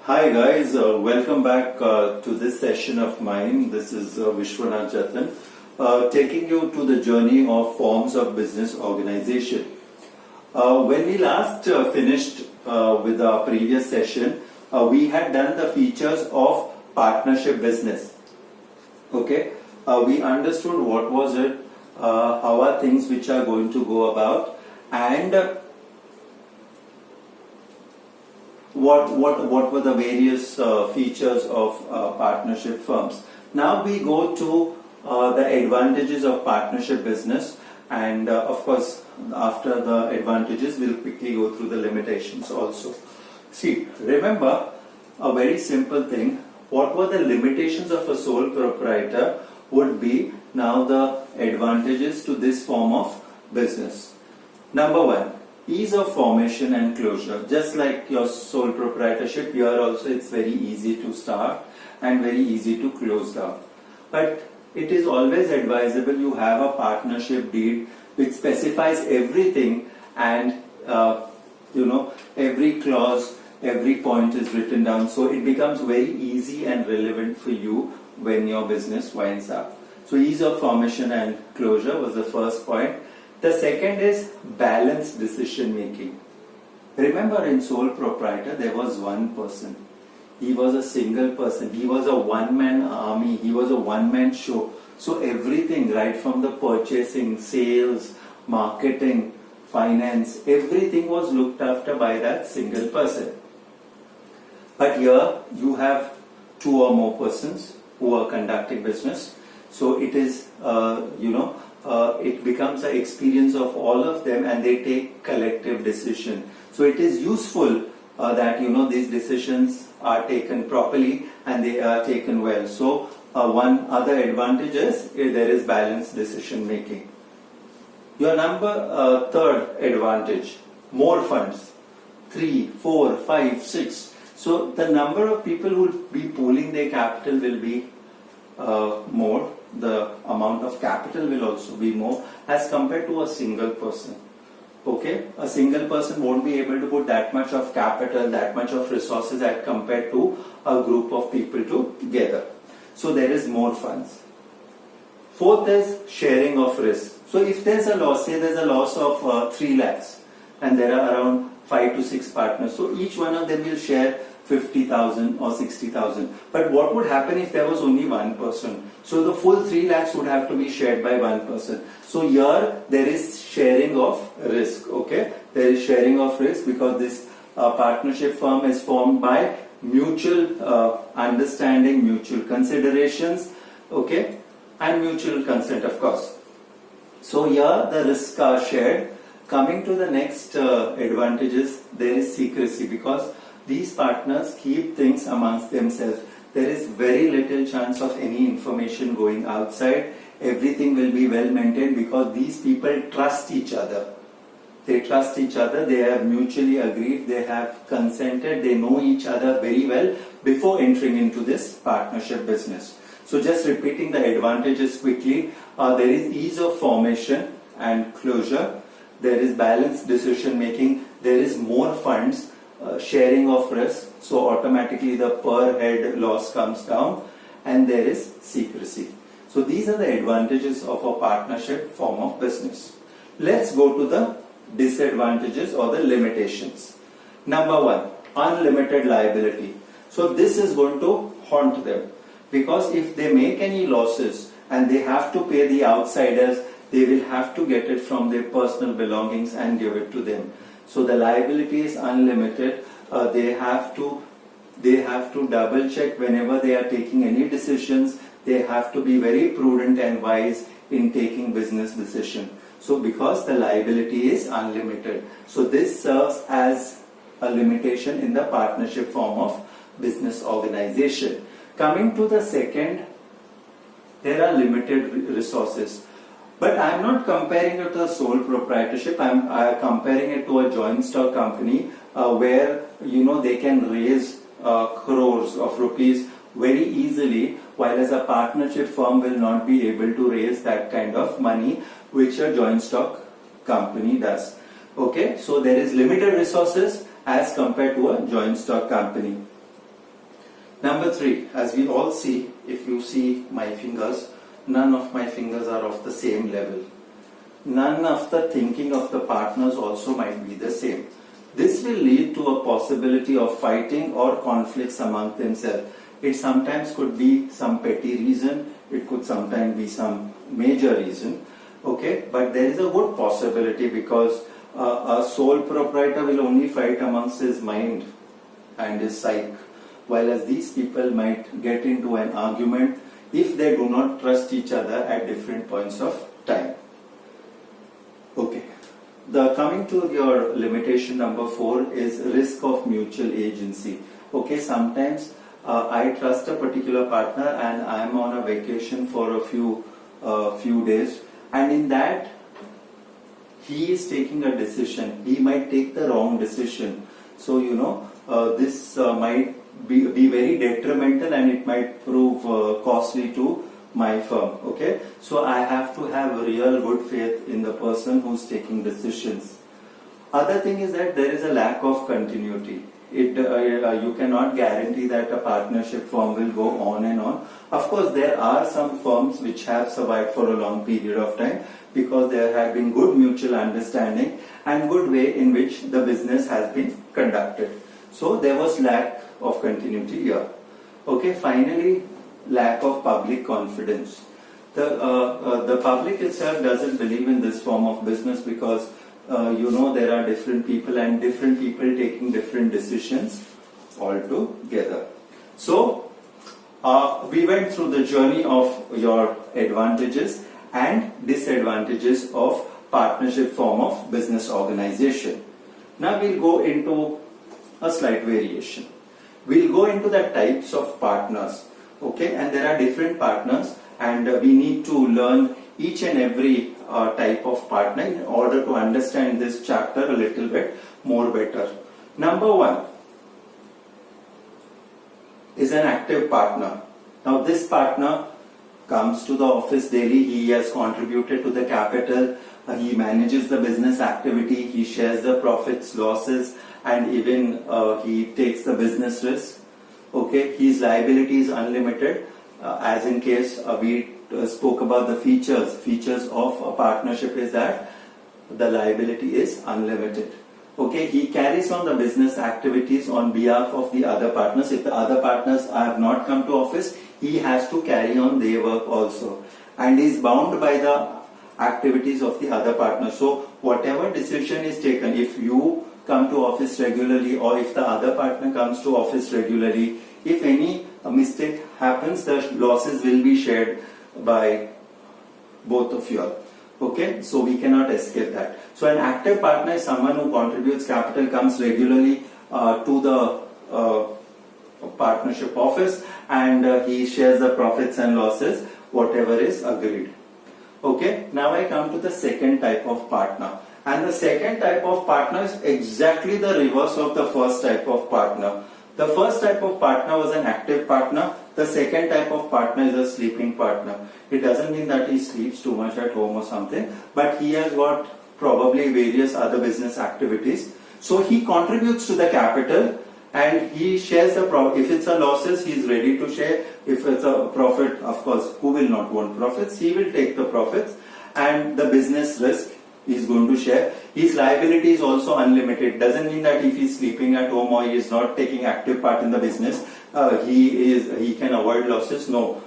Hi guys, welcome back to this session of mine. This is Vishwanath Jatan, taking you to the journey of forms of business organization. When we last finished with our previous session, we had done the features of partnership business. Okay, we understood what was it, how are things which are going to go about, and what were the various features of partnership firms. Now we go to the advantages of partnership business, and of course after the advantages we'll quickly go through the limitations also. See, remember a very simple thing. What were the limitations of a sole proprietor would be now the advantages to this form of business. Number one, ease of formation and closure. Just like your sole proprietorship, here also it's very easy to start and very easy to close down. But it is always advisable you have a partnership deed which specifies everything, and every clause, every point is written down, so it becomes very easy and relevant for you when your business winds up. So ease of formation and closure was the first point. The second is balanced decision making. Remember, in sole proprietor there was one person. He was a single person. He was a one-man army. He was a one-man show. So everything, right from the purchasing, sales, marketing, finance, everything was looked after by that single person. But here you have two or more persons who are conducting business. So it is, it becomes an experience of all of them, and they take collective decision. So it is useful that these decisions are taken properly and they are taken well. So one other advantage is there is balanced decision making. Your third advantage, more funds, 3, 4, 5, 6. So the number of people who will be pooling their capital will be more. The amount of capital will also be more as compared to a single person. Okay, a single person won't be able to put that much of capital, that much of resources as compared to a group of people together. So there is more funds. Fourth is sharing of risk. So if there's a loss, say there's a loss of 3 lakhs and there are around 5 to 6 partners, so each one of them will share 50,000 or 60,000. But what would happen if there was only one person? So the full 3 lakhs would have to be shared by one person. So here there is sharing of risk. Okay, there is sharing of risk because this partnership firm is formed by mutual understanding, mutual considerations, okay, and mutual consent, of course. So here the risks are shared. Coming to the next advantages, there is secrecy, because these partners keep things amongst themselves. There is very little chance of any information going outside. Everything will be well maintained because these people trust each other. They trust each other, they have mutually agreed, they have consented, they know each other very well before entering into this partnership business. So just repeating the advantages quickly, there is ease of formation and closure, there is balanced decision making, there is more funds, sharing of risk, so automatically the per head loss comes down, and there is secrecy. So these are the advantages of a partnership form of business. Let's go to the disadvantages or the limitations. Number one, unlimited liability. So this is going to haunt them, because if they make any losses and they have to pay the outsiders, they will have to get it from their personal belongings and give it to them. So the liability is unlimited. They have to double check whenever they are taking any decisions. They have to be very prudent and wise in taking business decision. So because the liability is unlimited, so this serves as a limitation in the partnership form of business organization. Coming to the second, there are limited resources. But I am not comparing it to a sole proprietorship. I am comparing it to a joint stock company where they can raise crores of rupees very easily, while as a partnership firm will not be able to raise that kind of money which a joint stock company does. Okay, so there is limited resources as compared to a joint stock company. Number 3, as we all see, if you see my fingers, none of my fingers are of the same level. None of the thinking of the partners also might be the same. This will lead to a possibility of fighting or conflicts among themselves. It sometimes could be some petty reason, it could sometimes be some major reason, okay, but there is a good possibility because a sole proprietor will only fight amongst his mind and his psyche, while as these people might get into an argument if they do not trust each other at different points of time. Okay. Coming to your limitation number 4 is risk of mutual agency. Okay, sometimes I trust a particular partner and I am on a vacation for a few days, and in that he is taking a decision. He might take the wrong decision. So this might be very detrimental and it might prove costly to my firm. Okay, so I have to have real good faith in the person who's taking decisions. Other thing is that there is a lack of continuity. You cannot guarantee that a partnership firm will go on and on. Of course, there are some firms which have survived for a long period of time because there have been good mutual understanding and good way in which the business has been conducted. So there was lack of continuity here. Okay, finally, lack of public confidence. The public itself doesn't believe in this form of business because there are different people and different people taking different decisions altogether. So we went through the journey of your advantages and disadvantages of partnership form of business organization. Now we'll go into a slight variation. We'll go into the types of partners. Okay, and there are different partners and we need to learn each and every type of partner in order to understand this chapter a little bit more better. Number 1 is an active partner. Now this partner comes to the office daily, he has contributed to the capital, he manages the business activity, he shares the profits, losses, and even he takes the business risk. Okay, his liability is unlimited, as in case we spoke about the features of a partnership is that the liability is unlimited. Okay, he carries on the business activities on behalf of the other partners. If the other partners have not come to office, he has to carry on their work also, and is bound by the activities of the other partners. So whatever decision is taken, if you come to office regularly or if the other partner comes to office regularly, if any mistake happens, the losses will be shared by both of you all. Okay, so we cannot escape that. So an active partner is someone who contributes capital, comes regularly to the partnership office, and he shares the profits and losses, whatever is agreed. Okay, now I come to the second type of partner. And the second type of partner is exactly the reverse of the first type of partner. The first type of partner was an active partner. The second type of partner is a sleeping partner. It doesn't mean that he sleeps too much at home or something, but he has got probably various other business activities. So he contributes to the capital and he shares the profit. If it's a losses, he is ready to share. If it's a profit, of course, who will not want profits? He will take the profits, and the business risk he is going to share. His liability is also unlimited. Doesn't mean that if he is sleeping at home or he is not taking active part in the business, he can avoid losses. No,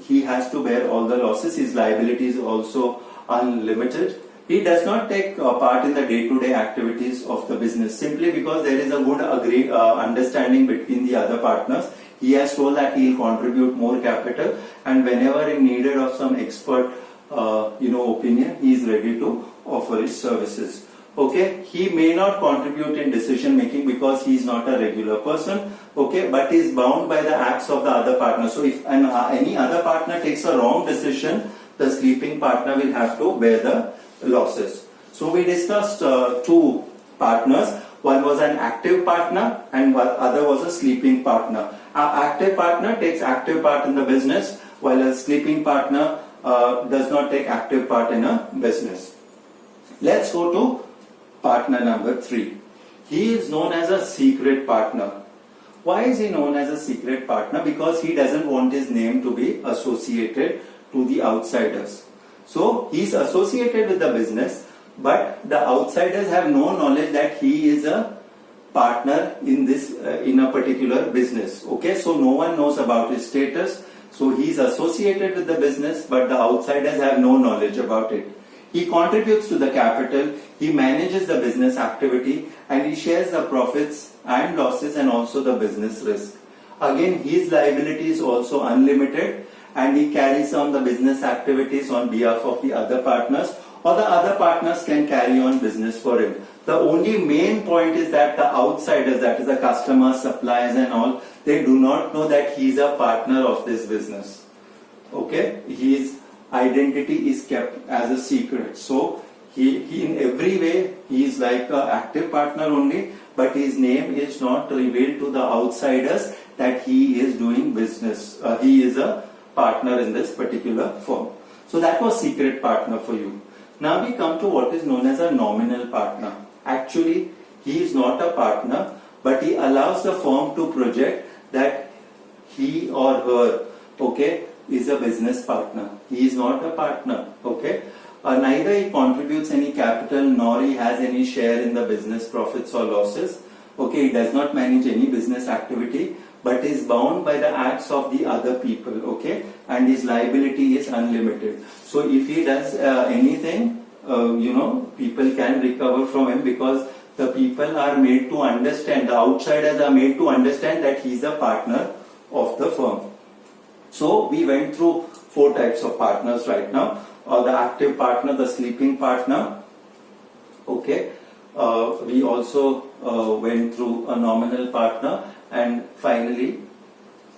he has to bear all the losses. His liability is also unlimited. He does not take part in the day-to-day activities of the business simply because there is a good understanding between the other partners. He has told that he will contribute more capital, and whenever in needed of some expert opinion, he is ready to offer his services. Okay, he may not contribute in decision making because he is not a regular person. Okay, but is bound by the acts of the other partner. So if any other partner takes a wrong decision, the sleeping partner will have to bear the losses. So we discussed two partners. One was an active partner and one other was a sleeping partner. Our active partner takes active part in the business, while a sleeping partner does not take active part in a business. Let's go to partner number 3. He is known as a secret partner. Why is he known as a secret partner? Because he doesn't want his name to be associated to the outsiders. So he's associated with the business, but the outsiders have no knowledge that he is a partner in this in a particular business. Okay, so no one knows about his status. So he's associated with the business, but the outsiders have no knowledge about it. He contributes to the capital, he manages the business activity, and he shares the profits and losses and also the business risk. Again, his liability is also unlimited, and he carries on the business activities on behalf of the other partners, or the other partners can carry on business for him. The only main point is that the outsiders, that is the customers, suppliers and all, they do not know that he is a partner of this business. Okay, his identity is kept as a secret. So he in every way he is like an active partner only, but his name is not revealed to the outsiders that he is doing business. He is a partner in this particular firm. So that was secret partner for you. Now we come to what is known as a nominal partner. Actually, he is not a partner, but he allows the firm to project that he or her, okay, is a business partner. He is not a partner, okay. Neither he contributes any capital nor he has any share in the business profits or losses. Okay, he does not manage any business activity, but is bound by the acts of the other people, okay, and his liability is unlimited. So if he does anything, people can recover from him, because the people are made to understand, the outsiders are made to understand that he is a partner of the firm. So we went through 4 types of partners right now. The active partner, the sleeping partner, okay. We also went through a nominal partner, and finally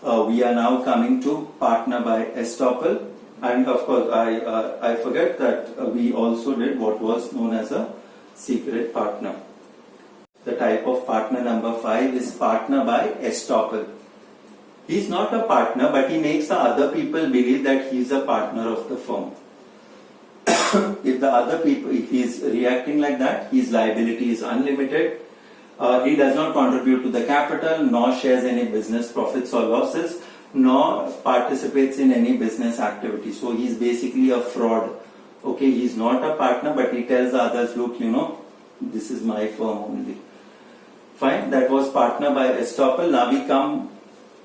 we are now coming to partner by estoppel. And of course I forget that we also did what was known as a secret partner. The type of partner number 5 is partner by estoppel. He is not a partner, but he makes the other people believe that he is a partner of the firm. If he is reacting like that, his liability is unlimited. He does not contribute to the capital, nor shares any business profits or losses, nor participates in any business activity. So he is basically a fraud. Okay, he is not a partner, but he tells the others, look, this is my firm only. Fine, that was partner by estoppel. Now we come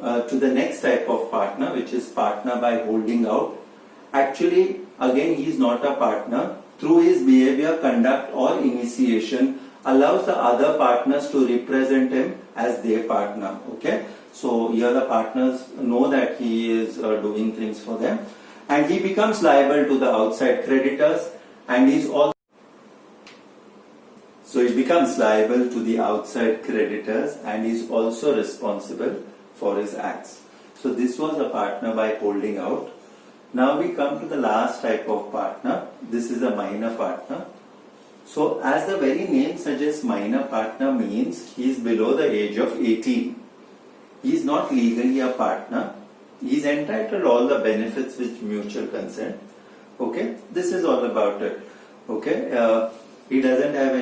to the next type of partner, which is partner by holding out. Actually, again, he is not a partner. Through his behavior, conduct or initiation, allows the other partners to represent him as their partner. Okay, so here the partners know that he is doing things for them, and he becomes liable to the outside creditors, and he becomes liable to the outside creditors, and is also responsible for his acts. So this was a partner by holding out. Now we come to the last type of partner. This is a minor partner. So as the very name suggests, minor partner means he is below the age of 18. He is not legally a partner. He is entitled to all the benefits with mutual consent. Okay, this is all about it. Okay, he doesn't have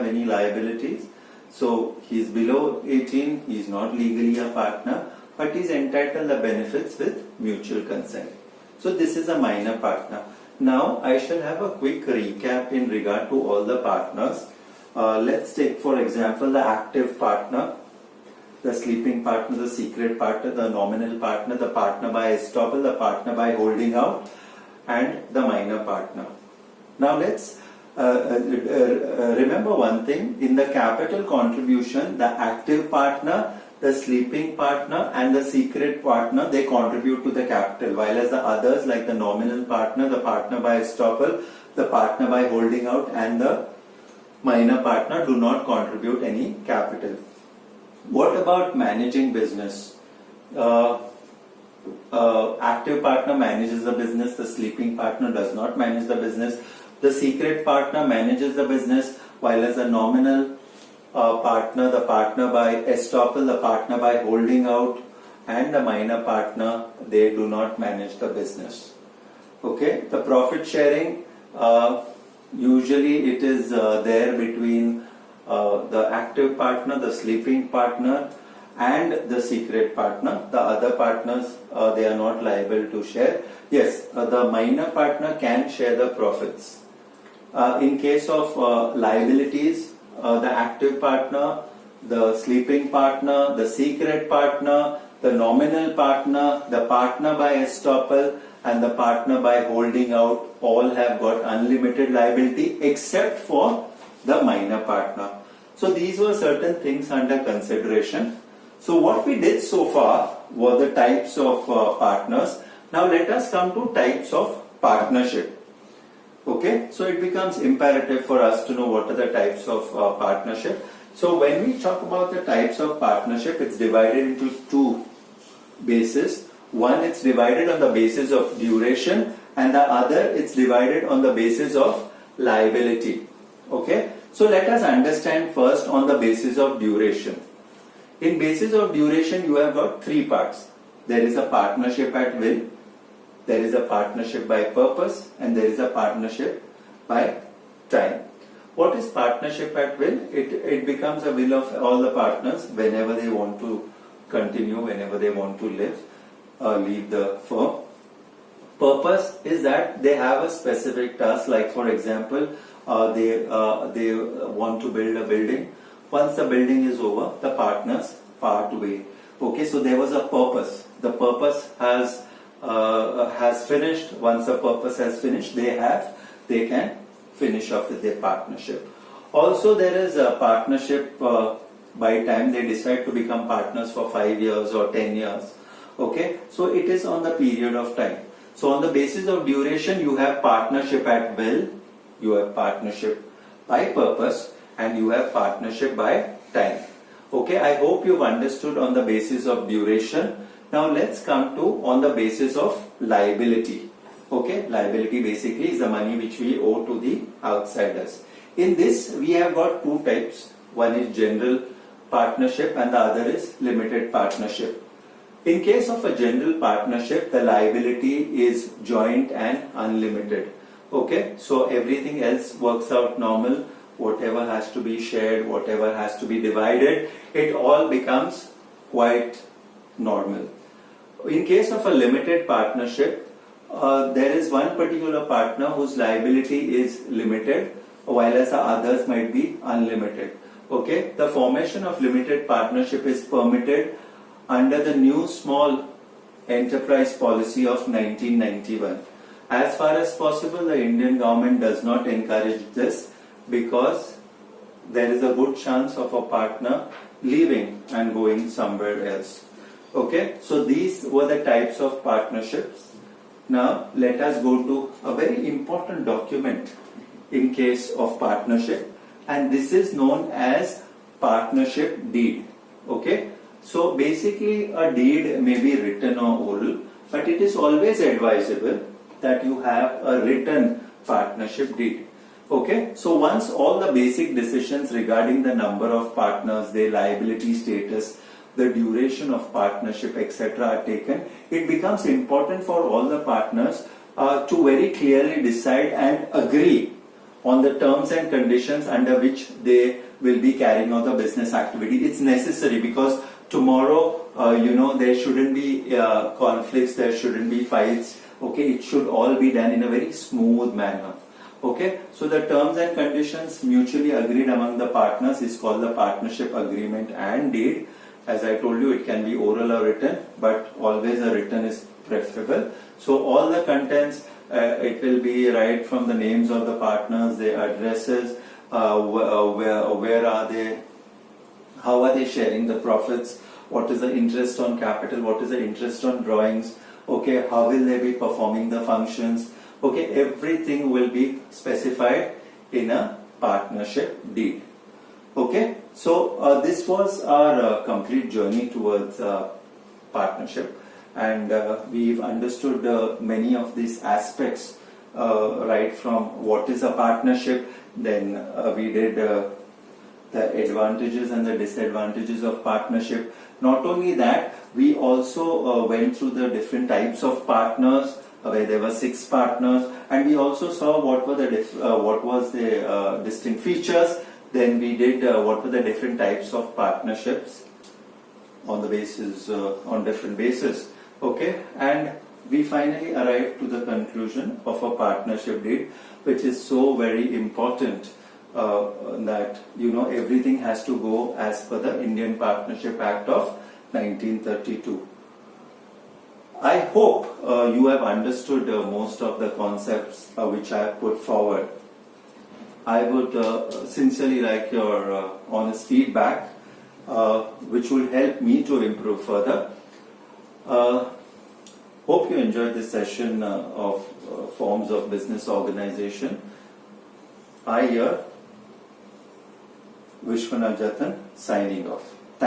any liabilities. So he is below 18. He is not legally a partner, but he is entitled to the benefits with mutual consent. So this is a minor partner. Now I shall have a quick recap in regard to all the partners. Let's take for example the active partner, the sleeping partner, the secret partner, the nominal partner, the partner by estoppel, the partner by holding out, and the minor partner. Now let's remember one thing. In the capital contribution, the active partner, the sleeping partner and the secret partner, they contribute to the capital, while as the others like the nominal partner, the partner by estoppel, the partner by holding out and the minor partner do not contribute any capital. What about managing business? Active partner manages the business, the sleeping partner does not manage the business, the secret partner manages the business, while as the nominal partner, the partner by estoppel, the partner by holding out and the minor partner, they do not manage the business. Okay, the profit sharing, usually it is there between the active partner, the sleeping partner, and the secret partner. The other partners, they are not liable to share. Yes, the minor partner can share the profits. In case of liabilities, the active partner, the sleeping partner, the secret partner, the nominal partner, the partner by estoppel, and the partner by holding out all have got unlimited liability except for the minor partner. So these were certain things under consideration. So what we did so far were the types of partners. Now let us come to types of partnership. Okay, so it becomes imperative for us to know what are the types of partnership. So when we talk about the types of partnership, it's divided into two bases. One, it's divided on the basis of duration, and the other, it's divided on the basis of liability. Okay, so let us understand first on the basis of duration. In basis of duration, you have got three parts. There is a partnership at will, there is a partnership by purpose, and there is a partnership by time. What is partnership at will? It becomes a will of all the partners whenever they want to continue, whenever they want to leave the firm. Purpose is that they have a specific task, like for example, they want to build a building. Once the building is over, the partners part way. Okay, so there was a purpose. The purpose has finished. Once the purpose has finished, they can finish off with their partnership. Also, there is a partnership by time. They decide to become partners for 5 years or 10 years. Okay, so it is on the period of time. So on the basis of duration, you have partnership at will, you have partnership by purpose, and you have partnership by time. Okay, I hope you've understood on the basis of duration. Now let's come to on the basis of liability. Okay, liability basically is the money which we owe to the outsiders. In this, we have got two types. One is general partnership and the other is limited partnership. In case of a general partnership, the liability is joint and unlimited. Okay, so everything else works out normal. Whatever has to be shared, whatever has to be divided, it all becomes quite normal. In case of a limited partnership, there is one particular partner whose liability is limited, while as the others might be unlimited. Okay, the formation of limited partnership is permitted under the new small enterprise policy of 1991. As far as possible, the Indian government does not encourage this because there is a good chance of a partner leaving and going somewhere else. Okay, so these were the types of partnerships. Now let us go to a very important document in case of partnership, and this is known as partnership deed. Okay, so basically a deed may be written or oral, but it is always advisable that you have a written partnership deed. Okay, so once all the basic decisions regarding the number of partners, their liability status, the duration of partnership, etc. are taken, it becomes important for all the partners to very clearly decide and agree on the terms and conditions under which they will be carrying out the business activity. It's necessary because tomorrow, there shouldn't be conflicts, there shouldn't be fights. Okay, it should all be done in a very smooth manner. Okay, so the terms and conditions mutually agreed among the partners is called the partnership agreement and deed. As I told you, it can be oral or written, but always a written is preferable. So all the contents, it will be right from the names of the partners, their addresses, where are they, how are they sharing the profits, what is the interest on capital, what is the interest on drawings, okay, how will they be performing the functions. Okay, everything will be specified in a partnership deed. Okay, so this was our complete journey towards partnership, and we've understood many of these aspects, right from what is a partnership, then we did the advantages and the disadvantages of partnership. Not only that, we also went through the different types of partners, where there were 6 partners, and we also saw what were the what was the distinct features, Then we did what were the different types of partnerships on the basis, on different basis. Okay, and we finally arrived to the conclusion of a partnership deed, which is so very important that everything has to go as per the Indian Partnership Act of 1932. I hope you have understood most of the concepts which I have put forward. I would sincerely like your honest feedback, which will help me to improve further. Hope you enjoyed this session of forms of business organization. I here, Vishwanath Jatan, signing off.